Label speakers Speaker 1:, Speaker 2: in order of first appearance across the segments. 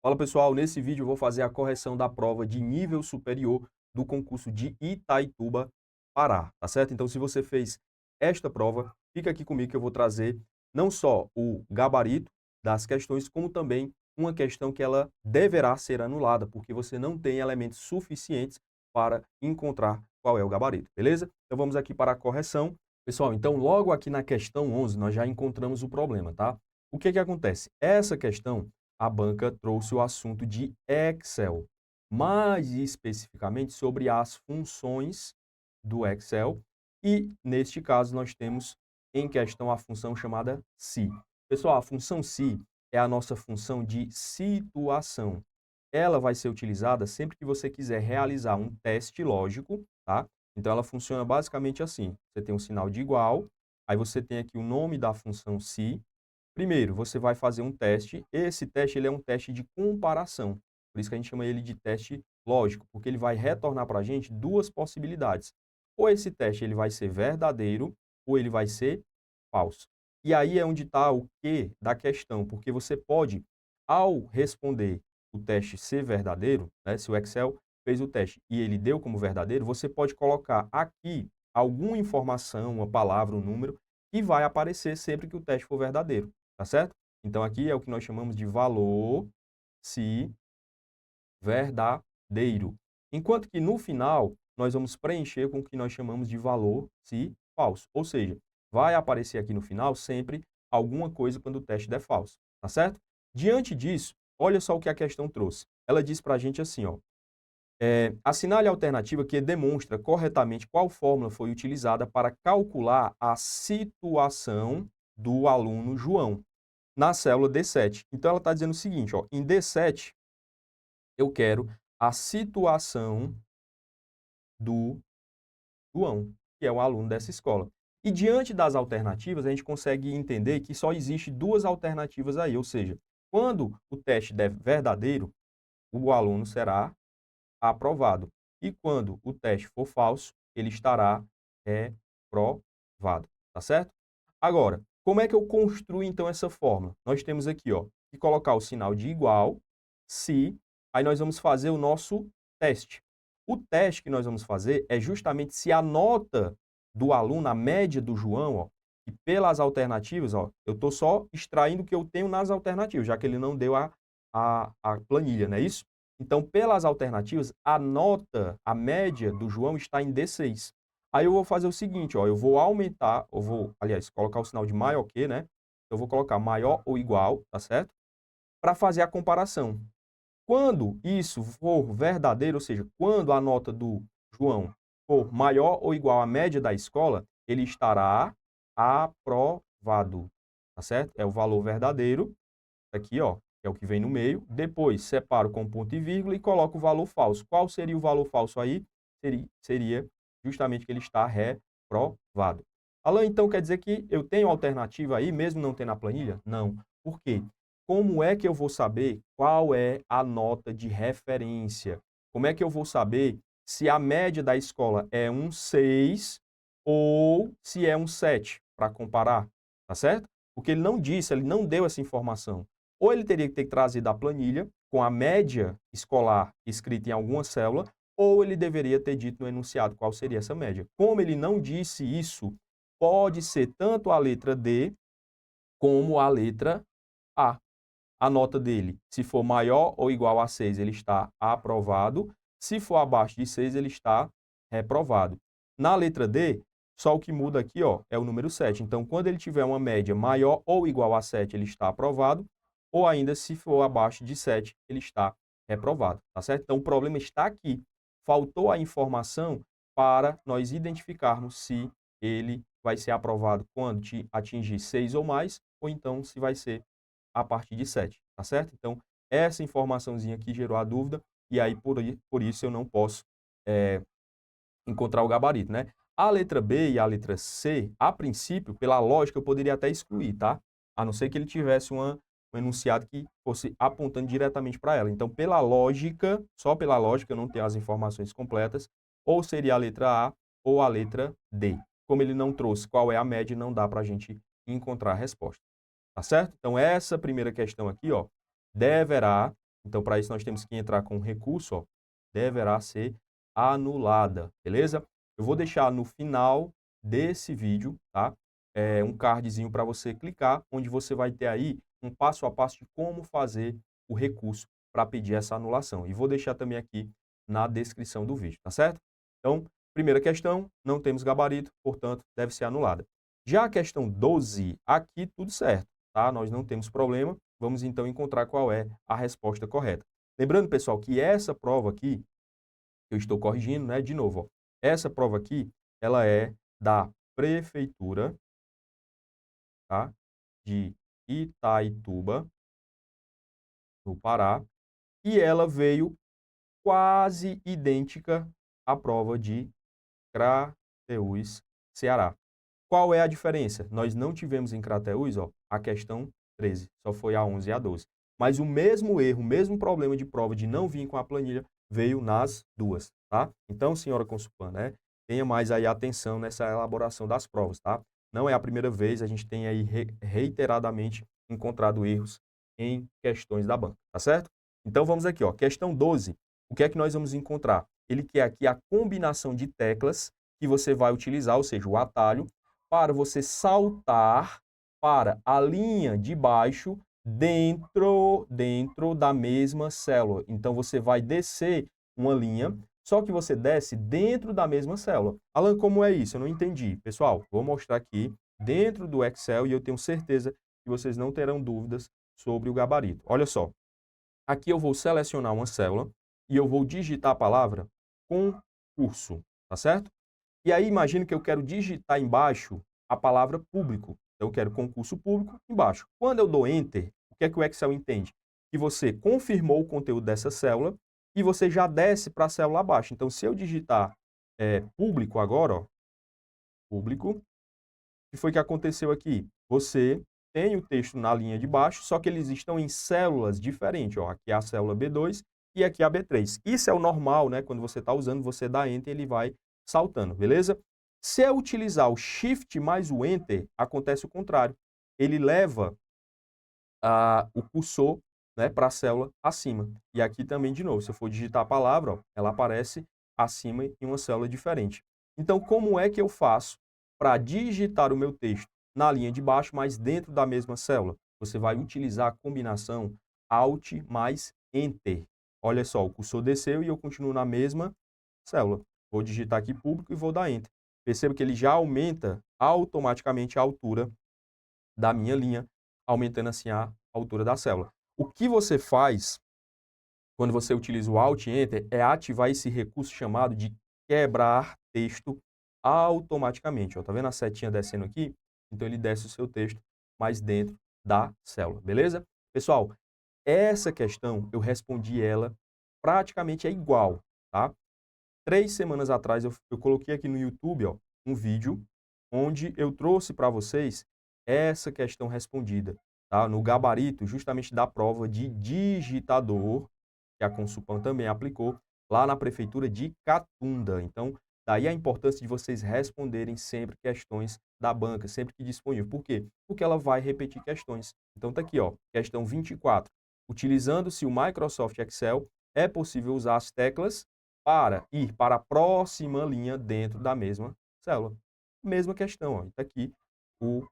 Speaker 1: Fala pessoal, nesse vídeo eu vou fazer a correção da prova de nível superior do concurso de Itaituba, Pará, tá certo? Então se você fez esta prova, fica aqui comigo que eu vou trazer não só o gabarito das questões, como também uma questão que ela deverá ser anulada, porque você não tem elementos suficientes para encontrar qual é o gabarito, beleza? Então vamos aqui para a correção. Pessoal, então logo aqui na questão 11 nós já encontramos o problema, tá? O que que acontece? Essa questão a banca trouxe o assunto de Excel, mais especificamente sobre as funções do Excel, e neste caso nós temos em questão a função chamada se. Pessoal, a função se é a nossa função de situação. Ela vai ser utilizada sempre que você quiser realizar um teste lógico, tá? Então ela funciona basicamente assim: você tem um sinal de igual, aí você tem aqui o nome da função se. Primeiro, você vai fazer um teste. Esse teste ele é um teste de comparação. Por isso que a gente chama ele de teste lógico, porque ele vai retornar para a gente duas possibilidades. Ou esse teste ele vai ser verdadeiro, ou ele vai ser falso. E aí é onde está o quê da questão, porque você pode, ao responder o teste ser verdadeiro, né, se o Excel fez o teste e ele deu como verdadeiro, você pode colocar aqui alguma informação, uma palavra, um número, que vai aparecer sempre que o teste for verdadeiro. Tá certo? Então aqui é o que nós chamamos de valor se verdadeiro. Enquanto que no final nós vamos preencher com o que nós chamamos de valor se falso. Ou seja, vai aparecer aqui no final sempre alguma coisa quando o teste der falso. Tá certo? Diante disso, olha só o que a questão trouxe. Ela diz para a gente assim, ó. Assinale a alternativa que demonstra corretamente qual fórmula foi utilizada para calcular a situação do aluno João na célula D7. Então, ela está dizendo o seguinte, ó, em D7, eu quero a situação do João, que é o aluno dessa escola. E diante das alternativas, a gente consegue entender que só existe duas alternativas aí, ou seja, quando o teste der verdadeiro, o aluno será aprovado. E quando o teste for falso, ele estará reprovado, tá certo? Agora, como é que eu construo então essa fórmula? Nós temos aqui, ó, que colocar o sinal de igual, se, aí nós vamos fazer o nosso teste. O teste que nós vamos fazer é justamente se a nota do aluno, a média do João, ó, e pelas alternativas, ó, eu estou só extraindo o que eu tenho nas alternativas, já que ele não deu a planilha, não é isso? Então, pelas alternativas, a nota, a média do João está em D6. Aí eu vou fazer o seguinte, ó, eu vou aumentar, eu vou, aliás, colocar o sinal de maior que, né? Eu vou colocar maior ou igual, tá certo? Para fazer a comparação. Quando isso for verdadeiro, ou seja, quando a nota do João for maior ou igual à média da escola, ele estará aprovado, tá certo? É o valor verdadeiro, aqui, ó, que é o que vem no meio. Depois, separo com ponto e vírgula e coloco o valor falso. Qual seria o valor falso aí? Seria justamente que ele está reprovado. Alan, então quer dizer que eu tenho alternativa aí, mesmo não tendo a planilha? Não. Por quê? Como é que eu vou saber qual é a nota de referência? Como é que eu vou saber se a média da escola é um 6 ou se é um 7, para comparar, tá certo? Porque ele não disse, ele não deu essa informação. Ou ele teria que ter trazido a planilha com a média escolar escrita em alguma célula, ou ele deveria ter dito no enunciado qual seria essa média. Como ele não disse isso, pode ser tanto a letra D como a letra A. A nota dele, se for maior ou igual a 6, ele está aprovado. Se for abaixo de 6, ele está reprovado. Na letra D, só o que muda aqui, ó, é o número 7. Então, quando ele tiver uma média maior ou igual a 7, ele está aprovado. Ou ainda, se for abaixo de 7, ele está reprovado, tá certo? Então, o problema está aqui. Faltou a informação para nós identificarmos se ele vai ser aprovado quando atingir 6 ou mais, ou então se vai ser a partir de 7, tá certo? Então, essa informaçãozinha aqui gerou a dúvida, e aí por isso eu não posso encontrar o gabarito, né? A letra B e a letra C, a princípio, pela lógica, eu poderia até excluir, tá? A não ser que ele tivesse um enunciado que fosse apontando diretamente para ela. Então, pela lógica, só pela lógica, eu não tenho as informações completas, ou seria a letra A ou a letra D. Como ele não trouxe qual é a média, não dá para a gente encontrar a resposta. Tá certo? Então, essa primeira questão aqui, ó, deverá Então, para isso, nós temos que entrar com o recurso, ó, deverá ser anulada, beleza? Eu vou deixar no final desse vídeo, tá? Um cardzinho para você clicar, onde você vai ter aí um passo a passo de como fazer o recurso para pedir essa anulação. E vou deixar também aqui na descrição do vídeo, tá certo? Então, primeira questão, não temos gabarito, portanto, deve ser anulada. Já a questão 12, aqui tudo certo, tá? Nós não temos problema. Vamos então encontrar qual é a resposta correta. Lembrando, pessoal, que essa prova aqui, eu estou corrigindo, né? De novo, ó, essa prova aqui, ela é da Prefeitura, tá? De Itaituba, no Pará, e ela veio quase idêntica à prova de Crateús, Ceará. Qual é a diferença? Nós não tivemos em Crateús, ó, a questão 13, só foi a 11 e a 12. Mas o mesmo erro, o mesmo problema de prova de não vir com a planilha veio nas duas, tá? Então, senhora Consulpan, né, tenha mais aí atenção nessa elaboração das provas, tá? Não é a primeira vez, a gente tem aí reiteradamente encontrado erros em questões da banca, tá certo? Então, vamos aqui, ó, questão 12. O que é que nós vamos encontrar? Ele quer aqui a combinação de teclas que você vai utilizar, ou seja, o atalho, para você saltar para a linha de baixo dentro da mesma célula. Então, você vai descer uma linha, só que você desce dentro da mesma célula. Alan, como é isso? Eu não entendi. Pessoal, vou mostrar aqui dentro do Excel e eu tenho certeza que vocês não terão dúvidas sobre o gabarito. Olha só, aqui eu vou selecionar uma célula e eu vou digitar a palavra concurso, tá certo? E aí, imagine que eu quero digitar embaixo a palavra público. Então, eu quero concurso público embaixo. Quando eu dou Enter, o que é que o Excel entende? Que você confirmou o conteúdo dessa célula e você já desce para a célula abaixo. Então, se eu digitar público agora, ó, público, o que foi que aconteceu aqui? Você tem o texto na linha de baixo, só que eles estão em células diferentes. Ó. Aqui é a célula B2 e aqui a B3. Isso é o normal, né? Quando você está usando, você dá Enter, ele vai saltando, beleza? Se eu utilizar o Shift mais o Enter, acontece o contrário. Ele leva o cursor, né, para a célula acima. E aqui também, de novo, se eu for digitar a palavra, ó, ela aparece acima em uma célula diferente. Então, como é que eu faço para digitar o meu texto na linha de baixo, mas dentro da mesma célula? Você vai utilizar a combinação Alt mais Enter. Olha só, o cursor desceu e eu continuo na mesma célula. Vou digitar aqui público e vou dar Enter. Perceba que ele já aumenta automaticamente a altura da minha linha, aumentando assim a altura da célula. O que você faz quando você utiliza o Alt e Enter é ativar esse recurso chamado de quebrar texto automaticamente. Ó, tá vendo a setinha descendo aqui? Então ele desce o seu texto mais dentro da célula, beleza? Pessoal, essa questão eu respondi ela praticamente igual, tá? 3 semanas atrás eu coloquei aqui no YouTube, ó, um vídeo onde eu trouxe para vocês essa questão respondida, tá? No gabarito justamente da prova de digitador, que a Consulpan também aplicou, lá na prefeitura de Catunda. Então, daí a importância de vocês responderem sempre questões da banca, sempre que disponível. Por quê? Porque ela vai repetir questões. Então, tá aqui, ó, questão 24. Utilizando-se o Microsoft Excel, é possível usar as teclas para ir para a próxima linha dentro da mesma célula. Mesma questão, ó. Está aqui o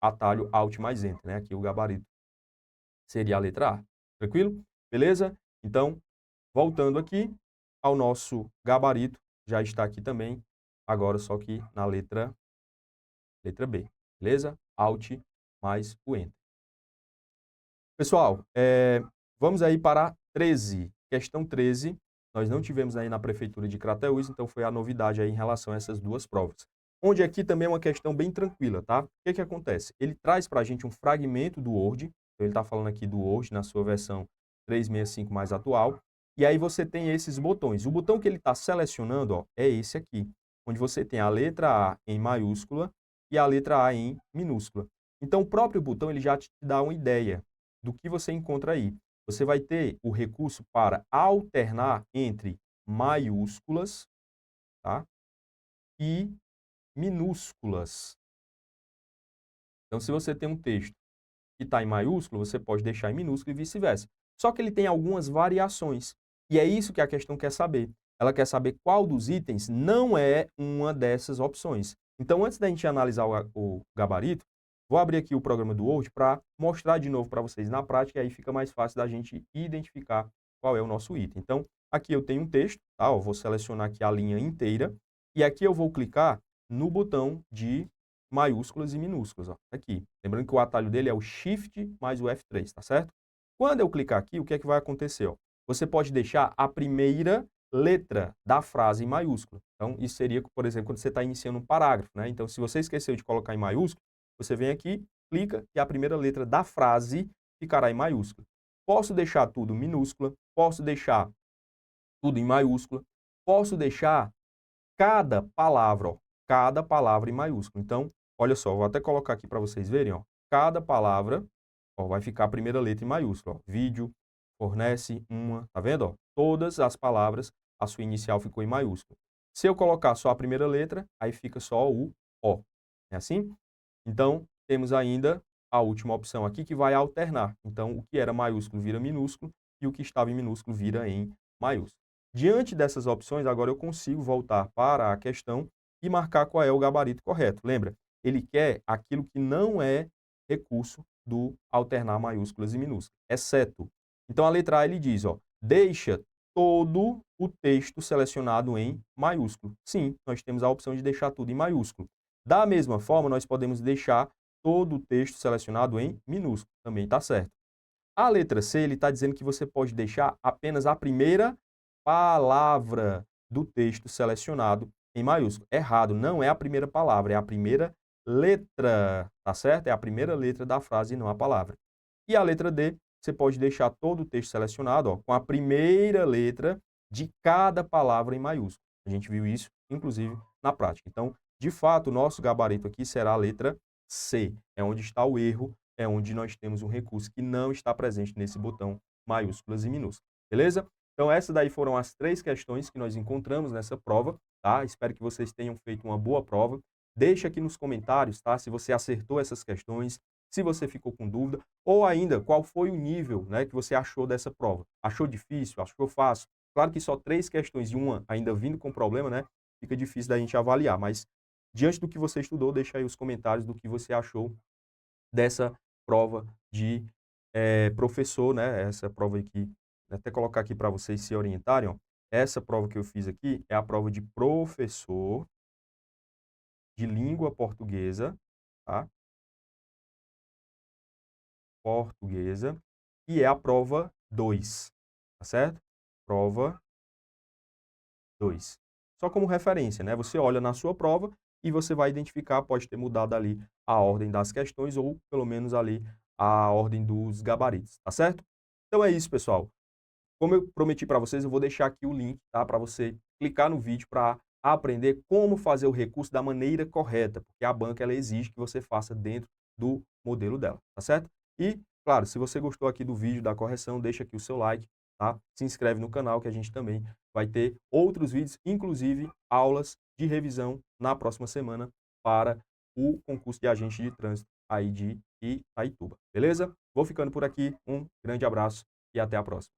Speaker 1: atalho Alt mais Enter, né? Aqui o gabarito seria a letra A. Tranquilo? Beleza? Então, voltando aqui ao nosso gabarito, já está aqui também, agora só que na letra B. Beleza? Alt mais o Enter. Pessoal, vamos aí para 13. Questão 13. Nós não tivemos aí na prefeitura de Crateús, então foi a novidade aí em relação a essas duas provas. Onde aqui também é uma questão bem tranquila, tá? O que que acontece? Ele traz para a gente um fragmento do Word, então ele está falando aqui do Word na sua versão 365 mais atual, e aí você tem esses botões. O botão que ele está selecionando, ó, é esse aqui, onde você tem a letra A em maiúscula e a letra A em minúscula. Então o próprio botão ele já te dá uma ideia do que você encontra aí. Você vai ter o recurso para alternar entre maiúsculas, tá? E minúsculas. Então, se você tem um texto que está em maiúsculo, você pode deixar em minúsculo e vice-versa. Só que ele tem algumas variações. E é isso que a questão quer saber. Ela quer saber qual dos itens não é uma dessas opções. Então, antes da gente analisar o gabarito, vou abrir aqui o programa do Word para mostrar de novo para vocês na prática, e aí fica mais fácil da gente identificar qual é o nosso item. Então, aqui eu tenho um texto, tá? Eu vou selecionar aqui a linha inteira, e aqui eu vou clicar no botão de maiúsculas e minúsculas, ó, aqui. Lembrando que o atalho dele é o Shift mais o F3, tá certo? Quando eu clicar aqui, o que é que vai acontecer, ó? Você pode deixar a primeira letra da frase em maiúscula. Então, isso seria, por exemplo, quando você está iniciando um parágrafo, né? Então, se você esqueceu de colocar em maiúsculo, você vem aqui, clica e a primeira letra da frase ficará em maiúscula. Posso deixar tudo minúscula, posso deixar tudo em maiúscula, posso deixar cada palavra em maiúsculo. Então, olha só, vou até colocar aqui para vocês verem, ó, cada palavra, ó, vai ficar a primeira letra em maiúscula, ó, vídeo, fornece uma, tá vendo, ó? Todas as palavras, a sua inicial ficou em maiúsculo. Se eu colocar só a primeira letra, aí fica só o O. É assim? Então, temos ainda a última opção aqui que vai alternar. Então, o que era maiúsculo vira minúsculo e o que estava em minúsculo vira em maiúsculo. Diante dessas opções, agora eu consigo voltar para a questão e marcar qual é o gabarito correto. Lembra? Ele quer aquilo que não é recurso do alternar maiúsculas e minúsculas, exceto. Então, a letra A ele diz, ó, deixa todo o texto selecionado em maiúsculo. Sim, nós temos a opção de deixar tudo em maiúsculo. Da mesma forma, nós podemos deixar todo o texto selecionado em minúsculo. Também está certo. A letra C, ele está dizendo que você pode deixar apenas a primeira palavra do texto selecionado em maiúsculo. Errado, não é a primeira palavra, é a primeira letra, tá certo? É a primeira letra da frase e não a palavra. E a letra D, você pode deixar todo o texto selecionado, ó, com a primeira letra de cada palavra em maiúsculo. A gente viu isso, inclusive, na prática. Então, de fato, o nosso gabarito aqui será a letra C. É onde está o erro, é onde nós temos um recurso que não está presente nesse botão maiúsculas e minúsculas. Beleza? Então, essas daí foram as 3 questões que nós encontramos nessa prova, tá? Espero que vocês tenham feito uma boa prova. Deixa aqui nos comentários, tá? Se você acertou essas questões, se você ficou com dúvida, ou ainda, qual foi o nível, né, que você achou dessa prova. Achou difícil? Achou fácil? Claro que só 3 questões e uma ainda vindo com problema, né? Fica difícil da gente avaliar, mas diante do que você estudou, deixa aí os comentários do que você achou dessa prova de professor, né? Essa prova aqui, vou até colocar aqui para vocês se orientarem, ó. Essa prova que eu fiz aqui é a prova de professor de língua portuguesa, tá? Portuguesa, e é a prova 2, tá certo? Prova 2. Só como referência, né? Você olha na sua prova e você vai identificar, pode ter mudado ali a ordem das questões ou pelo menos ali a ordem dos gabaritos, tá certo? Então é isso, pessoal. Como eu prometi para vocês, eu vou deixar aqui o link, tá? Para você clicar no vídeo para aprender como fazer o recurso da maneira correta, porque a banca ela exige que você faça dentro do modelo dela, tá certo? E, claro, se você gostou aqui do vídeo da correção, deixa aqui o seu like, tá? Se inscreve no canal que a gente também vai ter outros vídeos, inclusive aulas de revisão na próxima semana para o concurso de agente de trânsito aí de Itaituba, beleza? Vou ficando por aqui, um grande abraço e até a próxima.